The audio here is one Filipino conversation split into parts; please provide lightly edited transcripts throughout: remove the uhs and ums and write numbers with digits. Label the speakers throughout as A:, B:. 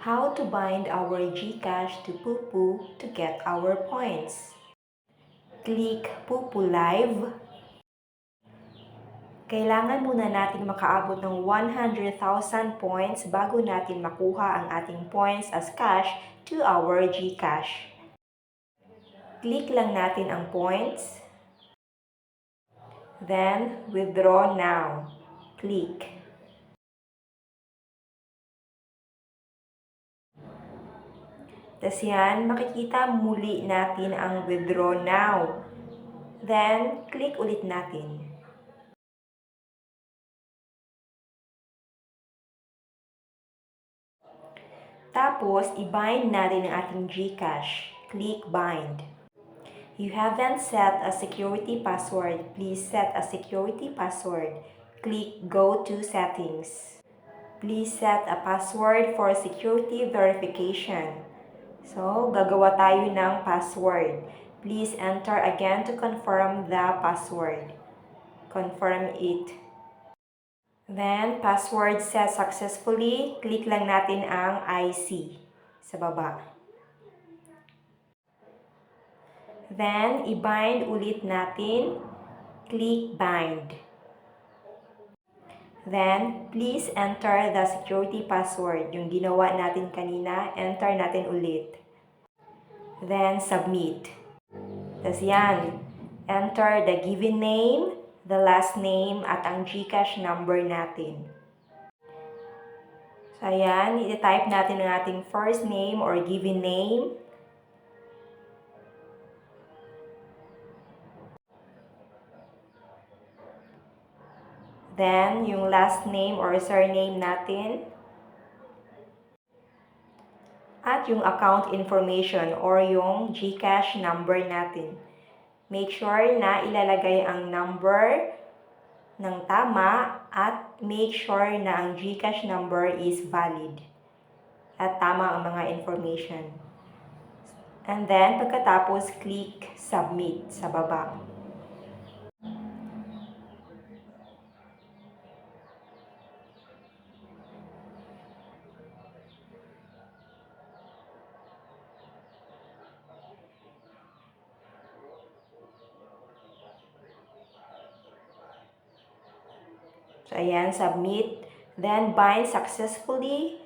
A: How to bind our GCash to Pupu to get our points. Click Pupu Live. Kailangan muna natin makaabot ng 100,000 points bago natin makuha ang ating points as cash to our GCash. Click lang natin ang points. Then, withdraw now. Click. Tapos yan, makikita muli natin ang withdraw now. Then, click ulit natin. Tapos, i-bind natin ang ating GCash. Click bind. You haven't set a security password. Please set a security password. Click go to settings. Please set a password for security verification. So, gagawa tayo ng password. Please enter again to confirm the password. Confirm it. Then, password set successfully. Click lang natin ang IC sa baba. Then, i-bind ulit natin. Click bind. Then, please enter the security password. Yung ginawa natin kanina, enter natin ulit. Then, submit. Tapos yan, enter the given name, the last name, at ang GCash number natin. So, ayan, i-type natin ang ating first name or given name. Then, yung last name or surname natin. At yung account information or yung GCash number natin. Make sure na ilalagay ang number ng tama at make sure na ang GCash number is valid. At tama ang mga information. And then, pagkatapos, click submit sa baba. So, ayan, submit. Then, bind successfully.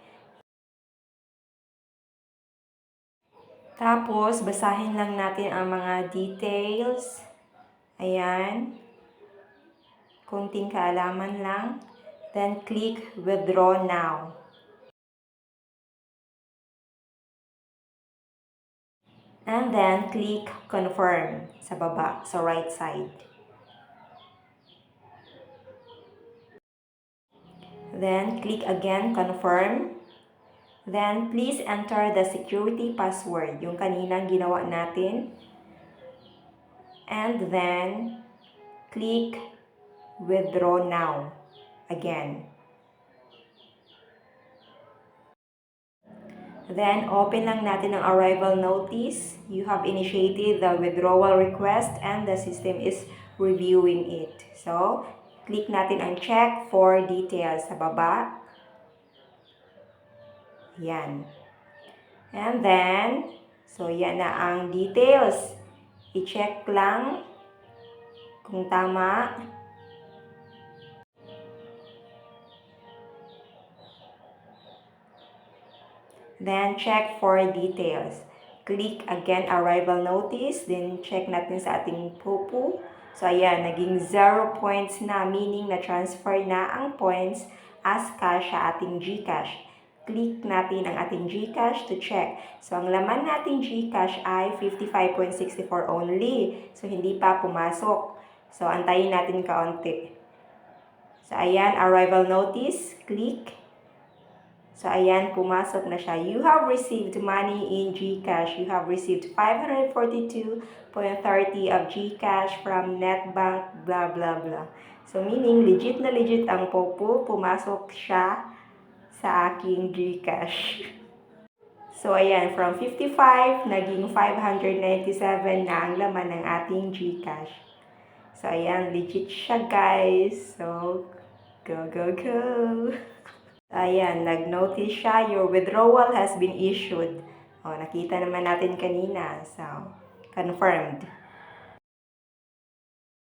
A: Tapos, basahin lang natin ang mga details. Ayan. Kunting kaalaman lang. Then, click withdraw now. And then, click confirm sa baba, sa right side. Then, click again, confirm. Then, please enter the security password, yung kaninang ginawa natin. And then, click withdraw now. Again. Then, open lang natin ang arrival notice. You have initiated the withdrawal request and the system is reviewing it. So, click natin ang check for details sa baba. Yan. And then, so yan na ang details. I-check lang kung tama. Then, check for details. Click again arrival notice. Then, check natin sa ating Pupu. So, ayan, naging 0 points na, meaning na-transfer na ang points as cash sa ating GCash. Click natin ang ating GCash to check. So, ang laman nating GCash ay 55.64 only. So, hindi pa pumasok. So, antayin natin kaunti. So, ayan, arrival notice. Click. So, ayan, pumasok na siya. You have received money in GCash. You have received 542.30 of GCash from NetBank, blah, blah, blah. So, meaning, legit na legit ang Pupu. Pumasok siya sa aking GCash. So, ayan, from 55, naging 597 na ang laman ng ating GCash. So, ayan, legit siya, guys. So, go, go, go! Ayan, nag-notice siya, your withdrawal has been issued. O, nakita naman natin kanina. So, confirmed.